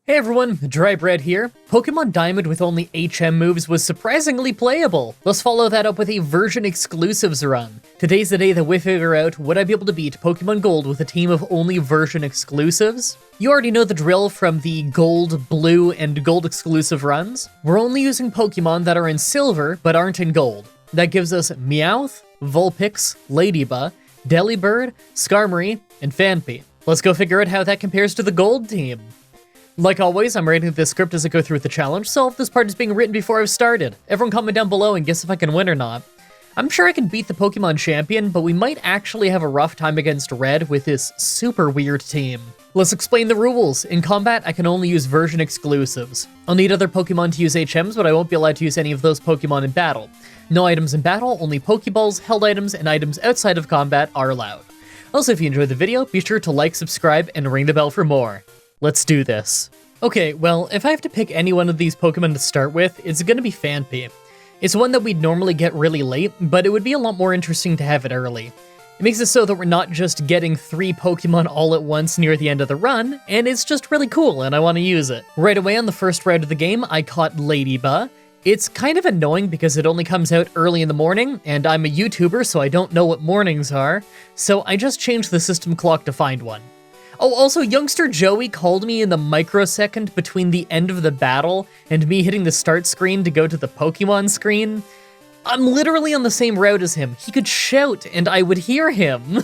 Hey everyone, Mah-Dry-Bread here. Pokemon Diamond with only HM moves was surprisingly playable. Let's follow that up with a version exclusives run. Today's the day that we figure out would I be able to beat Pokemon Gold with a team of only version exclusives? You already know the drill from the Gold, Blue, and Gold exclusive runs. We're only using Pokemon that are in Silver but aren't in Gold. That gives us Meowth, Vulpix, Ladybug, Delibird, Skarmory, and Phanpy. Let's go figure out how that compares to the Gold team. Like always, I'm writing the script as I go through with the challenge, so if this part is being written before I've started, everyone comment down below and guess if I can win or not. I'm sure I can beat the Pokemon champion, but we might actually have a rough time against Red with this super weird team. Let's explain the rules. In combat, I can only use version exclusives. I'll need other Pokemon to use HMs, but I won't be allowed to use any of those Pokemon in battle. No items in battle, only Pokeballs, held items, and items outside of combat are allowed. Also, if you enjoyed the video, be sure to like, subscribe, and ring the bell for more. Let's do this. Okay, well, if I have to pick any one of these Pokemon to start with, it's gonna be Phanpy. It's one that we'd normally get really late, but it would be a lot more interesting to have it early. It makes it so that we're not just getting 3 Pokemon all at once near the end of the run, and it's just really cool and I want to use it. Right away on the first round of the game, I caught Ladybug. It's kind of annoying because it only comes out early in the morning, and I'm a YouTuber so I don't know what mornings are, so I just changed the system clock to find one. Oh, also, youngster Joey called me in the microsecond between the end of the battle and me hitting the start screen to go to the Pokemon screen. I'm literally on the same route as him. He could shout and I would hear him.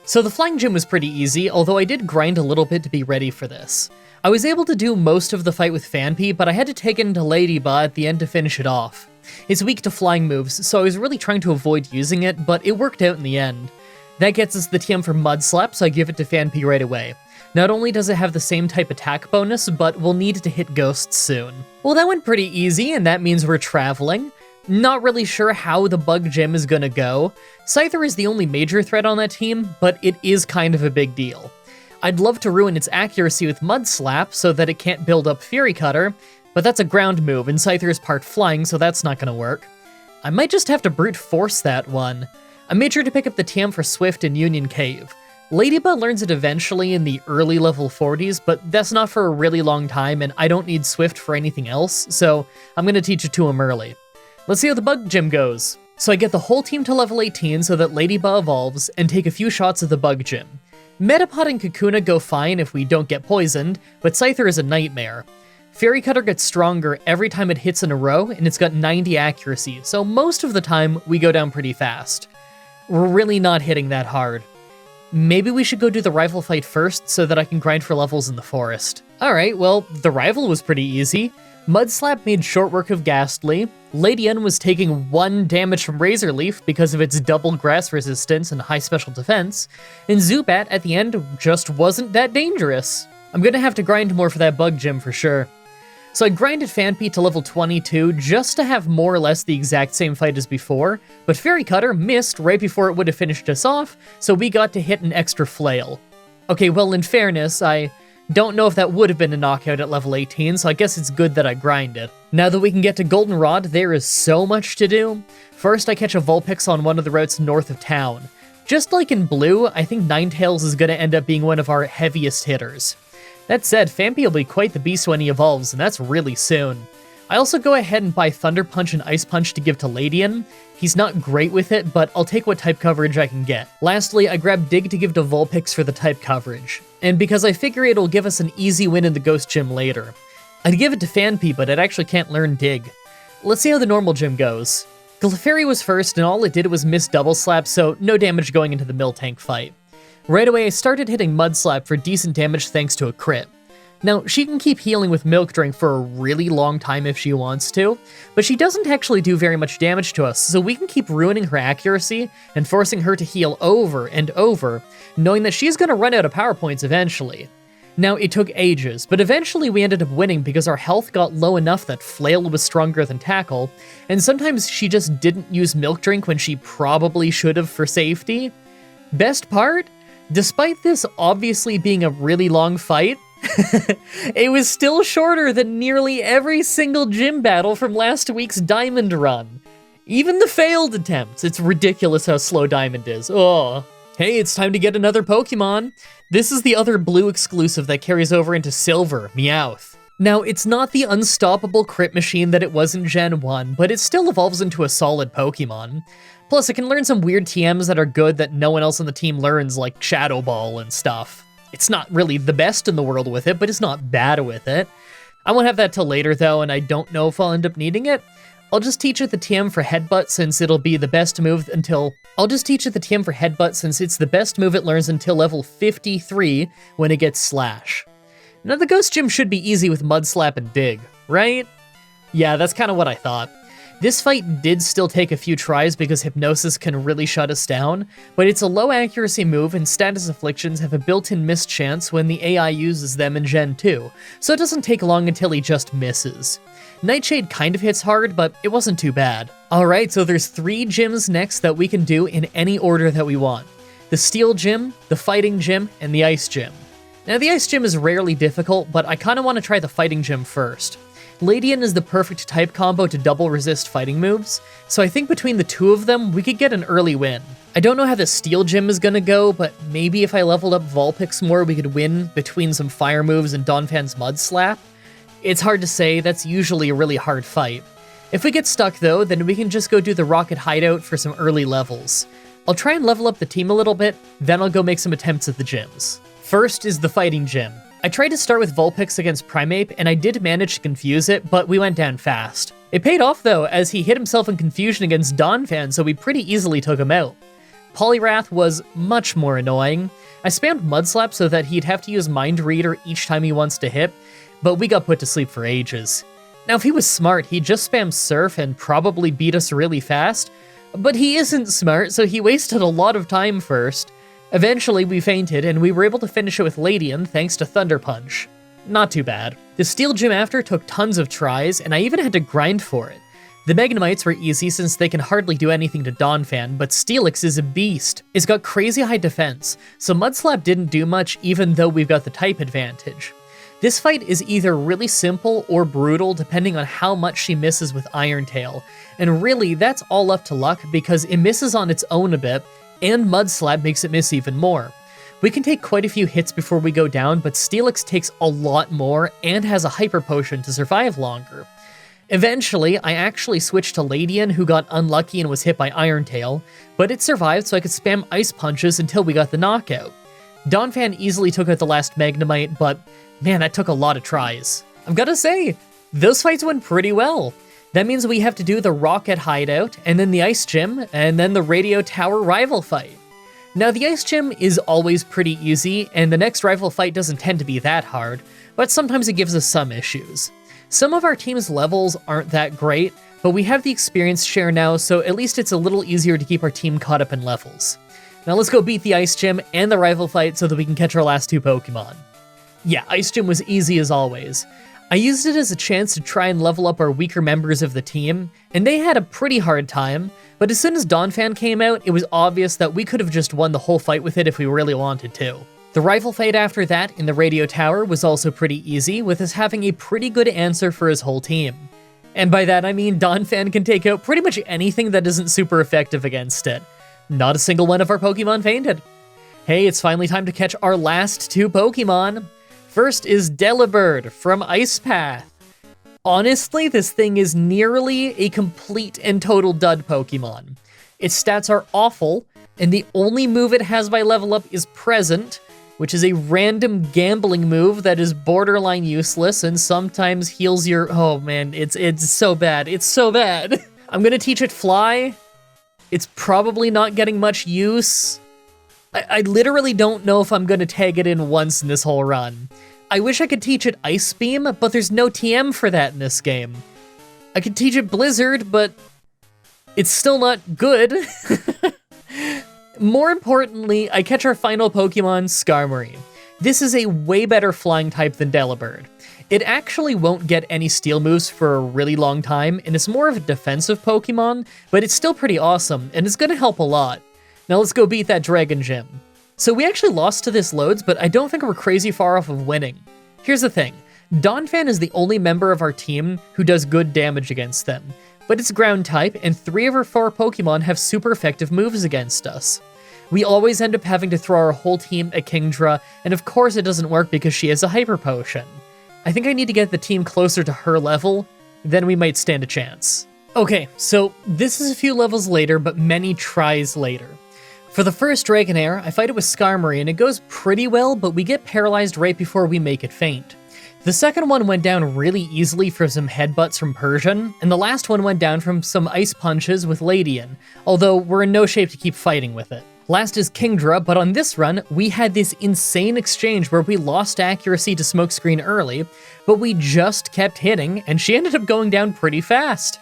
So the flying gym was pretty easy, although I did grind a little bit to be ready for this. I was able to do most of the fight with Phanpy, but I had to take it into Ladybug at the end to finish it off. It's weak to flying moves, so I was really trying to avoid using it, but it worked out in the end. That gets us the TM for Mud Slap, so I give it to Phanpy right away. Not only does it have the same type attack bonus, but we'll need to hit ghosts soon. Well, that went pretty easy, and that means we're traveling. Not really sure how the bug gym is gonna go. Scyther is the only major threat on that team, but it is kind of a big deal. I'd love to ruin its accuracy with Mud Slap so that it can't build up Fury Cutter, but that's a ground move, and Scyther is part flying, so that's not gonna work. I might just have to brute force that one. I made sure to pick up the TM for Swift in Union Cave. Ladybug learns it eventually in the early level 40s, but that's not for a really long time, and I don't need Swift for anything else, so I'm gonna teach it to him early. Let's see how the bug gym goes. So I get the whole team to level 18 so that Ladybug evolves, and take a few shots of the bug gym. Metapod and Kakuna go fine if we don't get poisoned, but Scyther is a nightmare. Fury Cutter gets stronger every time it hits in a row, and it's got 90 accuracy, so most of the time we go down pretty fast. We're really not hitting that hard. Maybe we should go do the rival fight first so that I can grind for levels in the forest. Alright, well, the rival was pretty easy. Mud Slap made short work of Ghastly. Ladian was taking 1 damage from Razor Leaf because of its double grass resistance and high special defense, and Zubat at the end just wasn't that dangerous. I'm gonna have to grind more for that bug gym for sure. So I grinded Phanpy to level 22 just to have more or less the exact same fight as before, but Fury Cutter missed right before it would have finished us off, so we got to hit an extra flail. Okay, well in fairness, I don't know if that would have been a knockout at level 18, so I guess it's good that I grinded. Now that we can get to Goldenrod, there is so much to do. First, I catch a Vulpix on one of the routes north of town. Just like in Blue, I think Ninetales is gonna end up being one of our heaviest hitters. That said, Phanpy will be quite the beast when he evolves, and that's really soon. I also go ahead and buy Thunder Punch and Ice Punch to give to Ladian. He's not great with it, but I'll take what type coverage I can get. Lastly, I grab Dig to give to Vulpix for the type coverage, and because I figure it'll give us an easy win in the Ghost Gym later. I'd give it to Phanpy, but it actually can't learn Dig. Let's see how the normal gym goes. Clefairy was first, and all it did was miss Double Slap, so no damage going into the Miltank fight. Right away, I started hitting Mud Slap for decent damage thanks to a crit. Now, she can keep healing with Milk Drink for a really long time if she wants to, but she doesn't actually do very much damage to us, so we can keep ruining her accuracy and forcing her to heal over and over, knowing that she's gonna run out of power points eventually. Now, it took ages, but eventually we ended up winning because our health got low enough that Flail was stronger than Tackle, and sometimes she just didn't use Milk Drink when she probably should have for safety. Best part? Despite this obviously being a really long fight, it was still shorter than nearly every single gym battle from last week's Diamond run. Even the failed attempts, it's ridiculous how slow Diamond is. Oh. Hey, it's time to get another Pokemon. This is the other Blue exclusive that carries over into Silver, Meowth. Now, it's not the unstoppable crit machine that it was in Gen 1, but it still evolves into a solid Pokemon. Plus, it can learn some weird TMs that are good that no one else on the team learns, like Shadow Ball and stuff. It's not really the best in the world with it, but it's not bad with it. I won't have that till later though, and I don't know if I'll end up needing it. I'll just teach it the TM for Headbutt since it'll be the best move until... I'll just teach it the TM for Headbutt since it's the best move it learns until level 53 when it gets Slash. Now the Ghost Gym should be easy with Mud Slap and Dig, right? Yeah, that's kind of what I thought. This fight did still take a few tries because Hypnosis can really shut us down, but it's a low accuracy move and Status Afflictions have a built-in miss chance when the AI uses them in Gen 2, so it doesn't take long until he just misses. Nightshade kind of hits hard, but it wasn't too bad. Alright, so there's 3 gyms next that we can do in any order that we want. The Steel Gym, the Fighting Gym, and the Ice Gym. Now the Ice Gym is rarely difficult, but I kinda want to try the Fighting Gym first. Ladian is the perfect type combo to double resist fighting moves, so I think between the two of them, we could get an early win. I don't know how the Steel Gym is gonna go, but maybe if I leveled up Vulpix more, we could win between some fire moves and Donphan's Mud Slap. It's hard to say, that's usually a really hard fight. If we get stuck though, then we can just go do the Rocket Hideout for some early levels. I'll try and level up the team a little bit, then I'll go make some attempts at the gyms. First is the Fighting Gym. I tried to start with Vulpix against Primeape, and I did manage to confuse it, but we went down fast. It paid off though, as he hit himself in confusion against Donphan, so we pretty easily took him out. Poliwrath was much more annoying. I spammed Mud Slap so that he'd have to use Mind Reader each time he wants to hit, but we got put to sleep for ages. Now if he was smart, he'd just spam Surf and probably beat us really fast, but he isn't smart, so he wasted a lot of time first. Eventually, we fainted, and we were able to finish it with Ladian thanks to Thunder Punch. Not too bad. The Steel Gym after took tons of tries, and I even had to grind for it. The Magnemites were easy since they can hardly do anything to Donphan, but Steelix is a beast. It's got crazy high defense, so Mudslap didn't do much even though we've got the type advantage. This fight is either really simple or brutal depending on how much she misses with Iron Tail, and really that's all up to luck because it misses on its own a bit, and Mud Slap makes it miss even more. We can take quite a few hits before we go down, but Steelix takes a lot more and has a Hyper Potion to survive longer. Eventually, I actually switched to Ladian, who got unlucky and was hit by Iron Tail, but it survived so I could spam Ice Punches until we got the knockout. Donphan easily took out the last Magnemite, but man, that took a lot of tries. I've gotta say, those fights went pretty well. That means we have to do the Rocket Hideout, and then the Ice Gym, and then the Radio Tower rival fight. Now the Ice Gym is always pretty easy, and the next rival fight doesn't tend to be that hard, but sometimes it gives us some issues. Some of our team's levels aren't that great, but we have the experience share now, so at least it's a little easier to keep our team caught up in levels. Now let's go beat the Ice Gym and the rival fight so that we can catch our last 2 Pokemon. Yeah, Ice Gym was easy as always. I used it as a chance to try and level up our weaker members of the team, and they had a pretty hard time, but as soon as Donphan came out, it was obvious that we could have just won the whole fight with it if we really wanted to. The rival fight after that in the Radio Tower was also pretty easy, with us having a pretty good answer for his whole team. And by that I mean Donphan can take out pretty much anything that isn't super effective against it. Not a single one of our Pokemon fainted. Hey, it's finally time to catch our last 2 Pokemon. First is Delibird from Ice Path. Honestly, this thing is nearly a complete and total dud Pokemon. Its stats are awful, and the only move it has by level up is Present, which is a random gambling move that is borderline useless and sometimes heals your... Oh man, it's so bad, it's so bad. I'm gonna teach it Fly. It's probably not getting much use. I literally don't know if I'm gonna tag it in once in this whole run. I wish I could teach it Ice Beam, but there's no TM for that in this game. I could teach it Blizzard, but it's still not good. More importantly, I catch our final Pokemon, Skarmory. This is a way better flying type than Delibird. It actually won't get any steel moves for a really long time, and it's more of a defensive Pokemon, but it's still pretty awesome, and it's gonna help a lot. Now let's go beat that Dragon Gym. So we actually lost to this loads, but I don't think we're crazy far off of winning. Here's the thing, Donphan is the only member of our team who does good damage against them, but it's ground type, and 3 of our 4 Pokemon have super effective moves against us. We always end up having to throw our whole team at Kingdra, and of course it doesn't work because she has a Hyper Potion. I think I need to get the team closer to her level, then we might stand a chance. Okay, so this is a few levels later, but many tries later. For the first Dragonair, I fight it with Skarmory and it goes pretty well, but we get paralyzed right before we make it faint. The second one went down really easily for some headbutts from Persian, and the last one went down from some ice punches with Ladian, although we're in no shape to keep fighting with it. Last is Kingdra, but on this run, we had this insane exchange where we lost accuracy to Smokescreen early, but we just kept hitting, and she ended up going down pretty fast.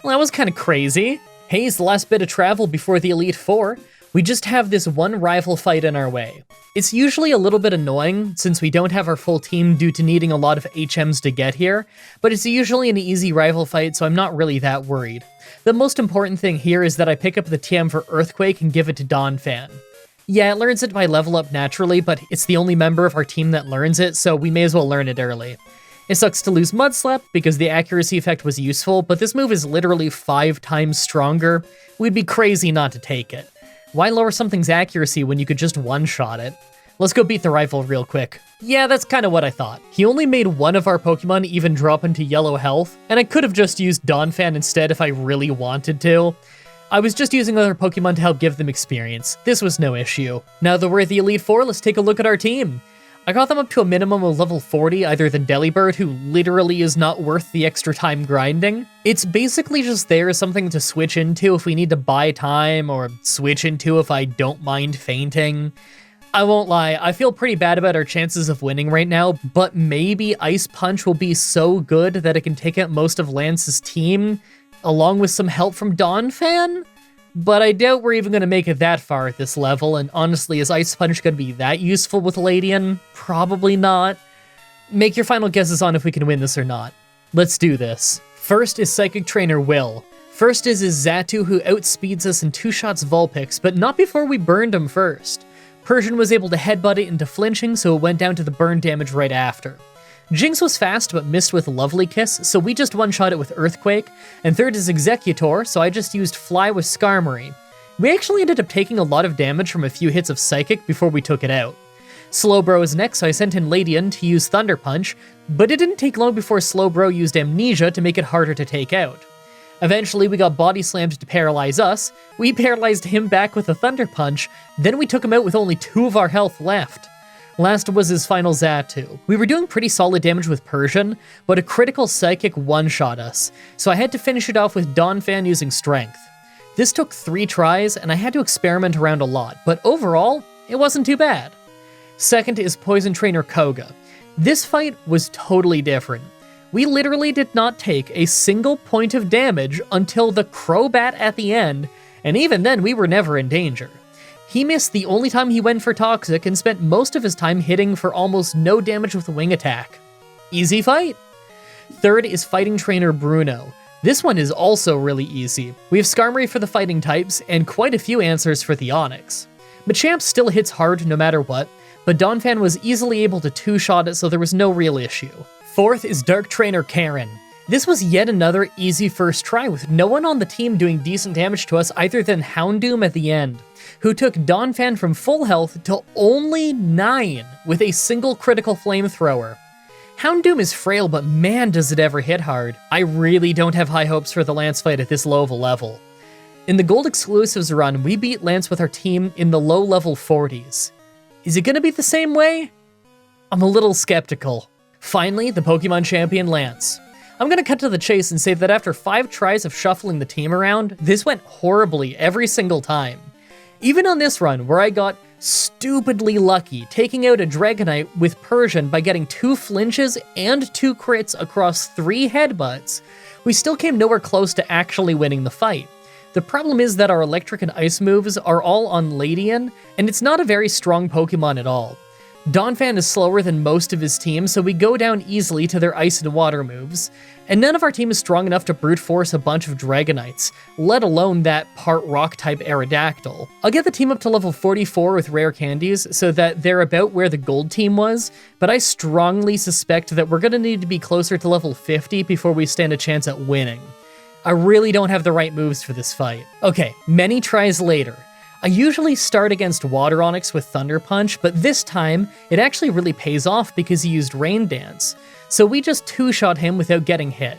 Well, that was kind of crazy. Hey, it's the last bit of travel before the Elite Four. We just have this one rival fight in our way. It's usually a little bit annoying since we don't have our full team due to needing a lot of HMs to get here, but it's usually an easy rival fight, so I'm not really that worried. The most important thing here is that I pick up the TM for Earthquake and give it to Donphan. Yeah, it learns it by level up naturally, but it's the only member of our team that learns it, so we may as well learn it early. It sucks to lose Mudslap because the accuracy effect was useful, but this move is literally 5 times stronger. We'd be crazy not to take it. Why lower something's accuracy when you could just one-shot it? Let's go beat the rival real quick. Yeah, that's kind of what I thought. He only made one of our Pokemon even drop into yellow health, and I could have just used Donphan instead if I really wanted to. I was just using other Pokemon to help give them experience. This was no issue. Now that we're at the Elite Four, let's take a look at our team. I got them up to a minimum of level 40 other than Delibird, who literally is not worth the extra time grinding. It's basically just there as something to switch into if we need to buy time, or switch into if I don't mind fainting. I won't lie, I feel pretty bad about our chances of winning right now, but maybe Ice Punch will be so good that it can take out most of Lance's team, along with some help from Donphan? But I doubt we're even going to make it that far at this level, and honestly, is Ice Punch going to be that useful with Ladian? Probably not. Make your final guesses on if we can win this or not. Let's do this. First is Psychic Trainer Will. First is Xatu, who outspeeds us in 2 shots Vulpix, but not before we burned him first. Persian was able to headbutt it into flinching, so it went down to the burn damage right after. Jinx was fast but missed with Lovely Kiss, so we just one-shot it with Earthquake, and third is Executor, so I just used Fly with Skarmory. We actually ended up taking a lot of damage from a few hits of Psychic before we took it out. Slowbro is next, so I sent in Ladian to use Thunder Punch, but it didn't take long before Slowbro used Amnesia to make it harder to take out. Eventually, we got Body Slammed to paralyze us, we paralyzed him back with a Thunder Punch, then we took him out with only 2 of our health left. Last was his final Xatu. We were doing pretty solid damage with Persian, but a critical Psychic one-shot us, so I had to finish it off with Donphan using Strength. This took 3 tries, and I had to experiment around a lot, but overall, it wasn't too bad. Second is Poison Trainer Koga. This fight was totally different. We literally did not take a single point of damage until the Crobat at the end, and even then we were never in danger. He missed the only time he went for Toxic and spent most of his time hitting for almost no damage with a Wing Attack. Easy fight. Third is Fighting Trainer Bruno. This one is also really easy. We have Skarmory for the fighting types, and quite a few answers for the Onix. Machamp still hits hard no matter what, but Donphan was easily able to 2-shot it, so there was no real issue. Fourth is Dark Trainer Karen. This was yet another easy first try, with no one on the team doing decent damage to us other than Houndoom at the end, who took Donphan from full health to only 9 with a single critical flamethrower. Houndoom is frail, but man does it ever hit hard. I really don't have high hopes for the Lance fight at this low of a level. In the Gold Exclusives run, we beat Lance with our team in the low level 40s. Is it gonna be the same way? I'm a little skeptical. Finally, the Pokemon Champion Lance. I'm gonna cut to the chase and say that after 5 tries of shuffling the team around, this went horribly every single time. Even on this run, where I got stupidly lucky, taking out a Dragonite with Persian by getting 2 flinches and 2 crits across 3 headbutts, we still came nowhere close to actually winning the fight. The problem is that our Electric and Ice moves are all on Ladian, and it's not a very strong Pokemon at all. Donphan is slower than most of his team, so we go down easily to their Ice and Water moves, and none of our team is strong enough to brute force a bunch of Dragonites, let alone that part Rock-type Aerodactyl. I'll get the team up to level 44 with rare candies, so that they're about where the gold team was, but I strongly suspect that we're gonna need to be closer to level 50 before we stand a chance at winning. I really don't have the right moves for this fight. Okay, many tries later. I usually start against Water Onix with Thunder Punch, but this time, it actually really pays off because he used Rain Dance. so we just two-shot him without getting hit.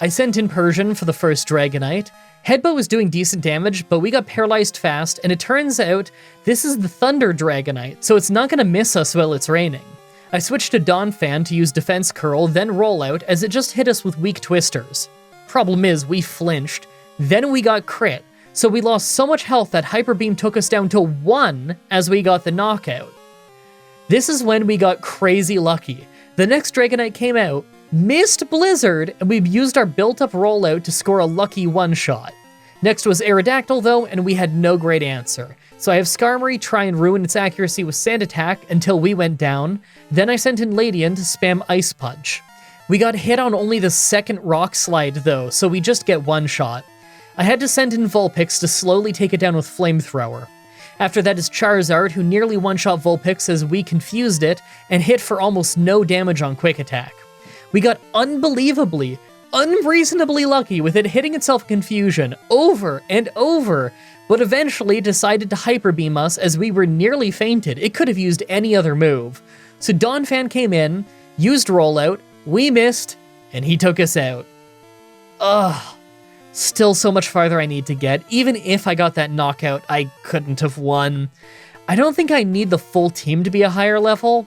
I sent in Persian for the first Dragonite. Headbutt was doing decent damage, but we got paralyzed fast, and it turns out this is the Thunder Dragonite, so it's not going to miss us while it's raining. I switched to Donphan to use Defense Curl, then Rollout, as it just hit us with weak twisters. Problem is, we flinched, then we got crit, so we lost so much health that Hyper Beam took us down to 1 as we got the knockout. This is when we got crazy lucky. The next Dragonite came out, missed Blizzard, and we used our built-up rollout to score a lucky one-shot. Next was Aerodactyl though, and we had no great answer. So I have Skarmory try and ruin its accuracy with Sand Attack until we went down, then I sent in Ladian to spam Ice Punch. We got hit on only the second Rock Slide though, so we just get one shot. I had to send in Vulpix to slowly take it down with Flamethrower. After that is Charizard, who nearly one-shot Vulpix as we confused it and hit for almost no damage on Quick Attack. We got unbelievably, unreasonably lucky with it hitting itself in confusion over and over, but eventually decided to Hyper Beam us as we were nearly fainted. It could have used any other move. So Donphan came in, used Rollout, we missed, and he took us out. Ugh. Still so much farther I need to get. Even if I got that knockout, I couldn't have won. I don't think I need the full team to be a higher level.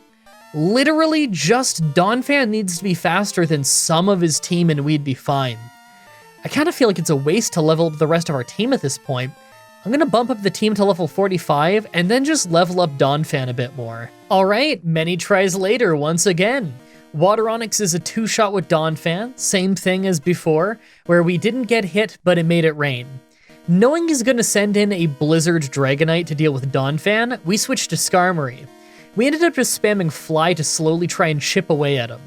Literally, just Donphan needs to be faster than some of his team and we'd be fine. I kind of feel like it's a waste to level up the rest of our team at this point. I'm gonna bump up the team to level 45 and then just level up Donphan a bit more. Alright, many tries later once again. Water Onix is a two-shot with Donphan, same thing as before, where we didn't get hit but it made it rain. Knowing he's gonna send in a Blizzard Dragonite to deal with Donphan, we switched to Skarmory. We ended up just spamming Fly to slowly try and chip away at him.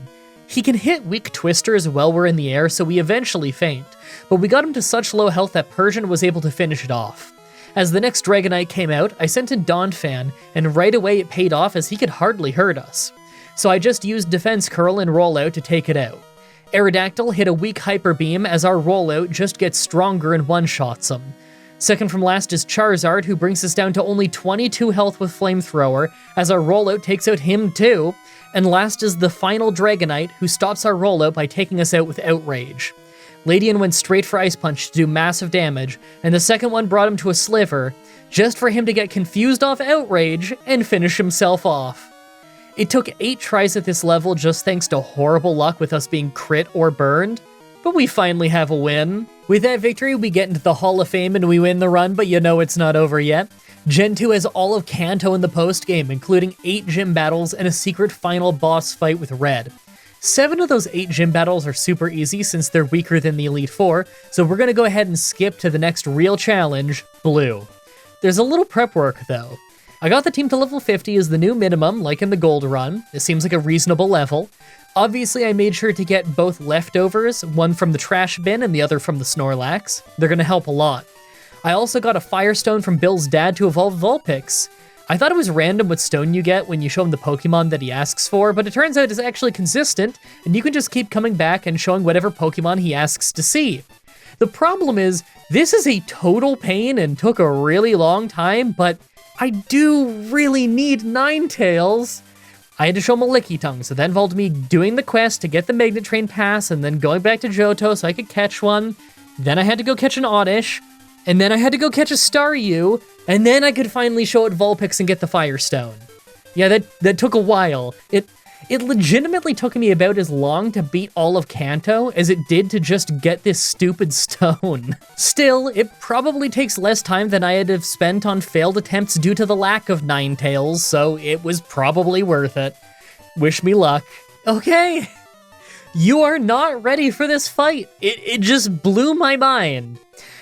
He can hit weak twisters while we're in the air, so we eventually faint, but we got him to such low health that Persian was able to finish it off. As the next Dragonite came out, I sent in Donphan, and right away it paid off as he could hardly hurt us. So I just used Defense Curl and Rollout to take it out. Aerodactyl hit a weak Hyper Beam as our Rollout just gets stronger and one-shots him. Second from last is Charizard, who brings us down to only 22 health with Flamethrower, as our Rollout takes out him too. And last is the final Dragonite, who stops our Rollout by taking us out with Outrage. Ladian went straight for Ice Punch to do massive damage, and the second one brought him to a Sliver, just for him to get confused off Outrage and finish himself off. It took 8 tries at this level just thanks to horrible luck with us being crit or burned, but we finally have a win. With that victory, we get into the Hall of Fame and we win the run, but you know it's not over yet. Gen 2 has all of Kanto in the post-game, including 8 gym battles and a secret final boss fight with Red. 7 of those 8 gym battles are super easy since they're weaker than the Elite Four, so we're gonna go ahead and skip to the next real challenge, Blue. There's a little prep work though. I got the team to level 50 as the new minimum, like in the Gold Run. It seems like a reasonable level. Obviously, I made sure to get both leftovers, one from the trash bin and the other from the Snorlax. They're gonna help a lot. I also got a Firestone from Bill's dad to evolve Vulpix. I thought it was random what stone you get when you show him the Pokemon that he asks for, but it turns out it's actually consistent, and you can just keep coming back and showing whatever Pokemon he asks to see. The problem is, this is a total pain and took a really long time, but I do really need Ninetales. I had to show him a Lickitung, so that involved me doing the quest to get the Magnet Train Pass and then going back to Johto so I could catch one. Then I had to go catch an Oddish, and then I had to go catch a Staryu, and then I could finally show it Vulpix and get the Firestone. Yeah, that took a while. It legitimately took me about as long to beat all of Kanto as it did to just get this stupid stone. Still, it probably takes less time than I had to have spent on failed attempts due to the lack of Ninetales, so it was probably worth it. Wish me luck. Okay, you are not ready for this fight. It just blew my mind.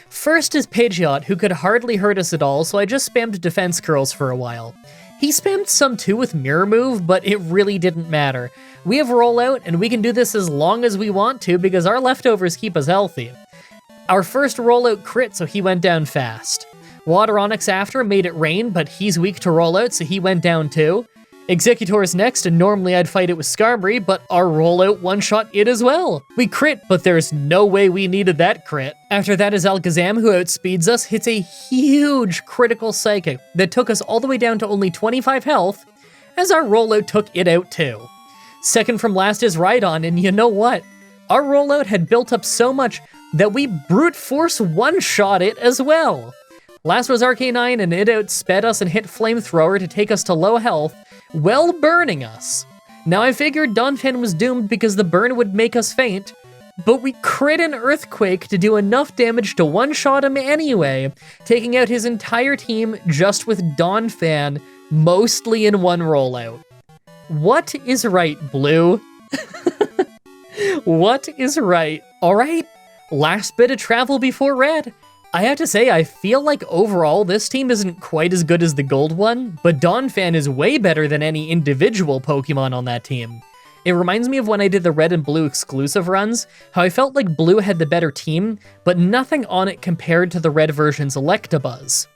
First is Pidgeot, who could hardly hurt us at all, so I just spammed Defense Curls for a while. He spammed some too with Mirror Move, but it really didn't matter. We have Rollout, and we can do this as long as we want to because our leftovers keep us healthy. Our first Rollout crit, so he went down fast. Water Onix after made it rain, but he's weak to Rollout, so he went down too. Executor's next, and normally I'd fight it with Skarmory, but our Rollout one-shot it as well. We crit, but there's no way we needed that crit. After that is Alakazam, who outspeeds us, hits a huge critical Psychic that took us all the way down to only 25 health, as our Rollout took it out too. Second from last is Rhydon, and you know what? Our rollout had built up so much that we brute force one-shot it as well. Last was Arcanine, and it outsped us and hit Flamethrower to take us to low health, well burning us. Now I figured Donphan was doomed because the burn would make us faint, but we crit an Earthquake to do enough damage to one-shot him anyway, taking out his entire team just with Donphan, mostly in one rollout. What is right, Blue? What is right? Alright, last bit of travel before Red. I have to say, I feel like overall this team isn't quite as good as the gold one, but Donphan is way better than any individual Pokemon on that team. It reminds me of when I did the red and blue exclusive runs, how I felt like blue had the better team, but nothing on it compared to the red version's Electabuzz.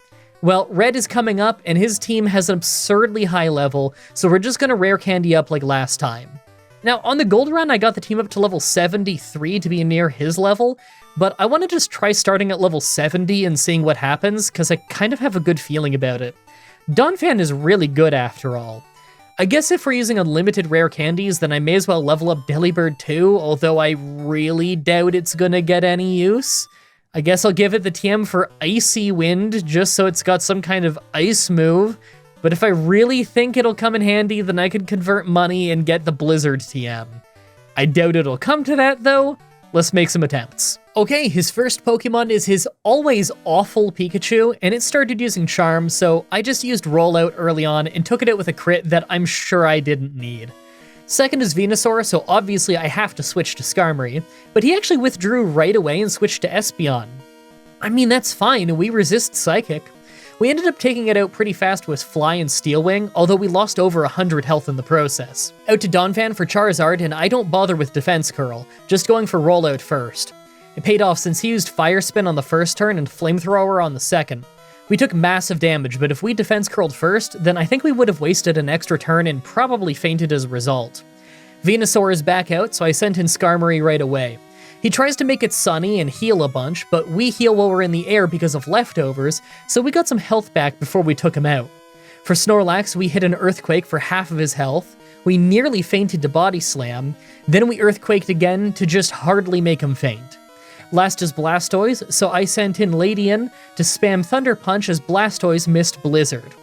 Well, red is coming up, and his team has an absurdly high level, so we're just gonna rare candy up like last time. Now, on the gold run, I got the team up to level 73 to be near his level, but I want to just try starting at level 70 and seeing what happens, because I kind of have a good feeling about it. Donphan is really good after all. I guess if we're using unlimited rare candies, then I may as well level up Delibird too, although I really doubt it's gonna get any use. I guess I'll give it the TM for Icy Wind, just so it's got some kind of ice move, but if I really think it'll come in handy, then I could convert money and get the Blizzard TM. I doubt it'll come to that though. Let's make some attempts. Okay, his first Pokemon is his always awful Pikachu, and it started using Charm, so I just used Rollout early on and took it out with a crit that I'm sure I didn't need. Second is Venusaur, so obviously I have to switch to Skarmory, but he actually withdrew right away and switched to Espeon. I mean, that's fine, we resist Psychic. We ended up taking it out pretty fast with Fly and Steel Wing, although we lost over 100 health in the process. Out to Donphan for Charizard, and I don't bother with Defense Curl, just going for Rollout first. It paid off since he used Fire Spin on the first turn and Flamethrower on the second. We took massive damage, but if we Defense Curled first, then I think we would have wasted an extra turn and probably fainted as a result. Venusaur is back out, so I sent in Skarmory right away. He tries to make it sunny and heal a bunch, but we heal while we're in the air because of leftovers, so we got some health back before we took him out. For Snorlax, we hit an Earthquake for half of his health, we nearly fainted to Body Slam, then we Earthquaked again to just hardly make him faint. Last is Blastoise, so I sent in Ladian to spam Thunder Punch as Blastoise missed Blizzard.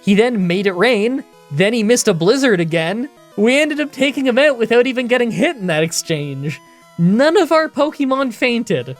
He then made it rain, then he missed a Blizzard again. We ended up taking him out without even getting hit in that exchange. None of our Pokemon fainted.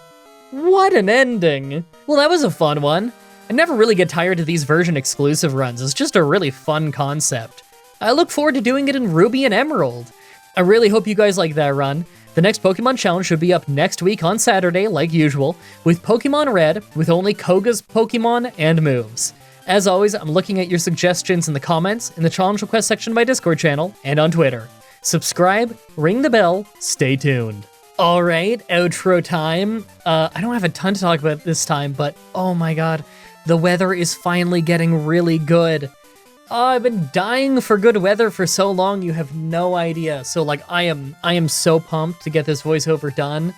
What an ending. Well, that was a fun one. I never really get tired of these version exclusive runs. It's just a really fun concept. I look forward to doing it in Ruby and Emerald. I really hope you guys like that run. The next Pokemon Challenge should be up next week on Saturday, like usual, with Pokemon Red, with only Koga's Pokemon and moves. As always, I'm looking at your suggestions in the comments, in the challenge request section of my Discord channel, and on Twitter. Subscribe, ring the bell, stay tuned. Alright, outro time. I don't have a ton to talk about this time, but oh my god, the weather is finally getting really good. Oh, I've been dying for good weather for so long, you have no idea. So like, I am so pumped to get this voiceover done.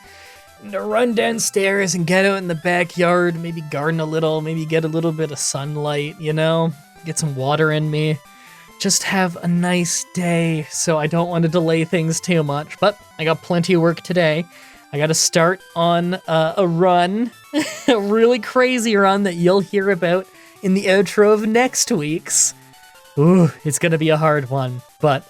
To run downstairs and get out in the backyard, maybe garden a little, maybe get a little bit of sunlight, you know? Get some water in me. Just have a nice day, so I don't want to delay things too much, but I got plenty of work today. I gotta start on a run, a really crazy run that you'll hear about in the outro of next week's. Ooh, it's gonna be a hard one, but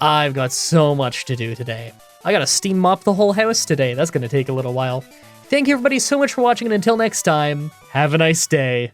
I've got so much to do today. I gotta steam mop the whole house today. That's gonna take a little while. Thank you everybody so much for watching, and until next time, have a nice day.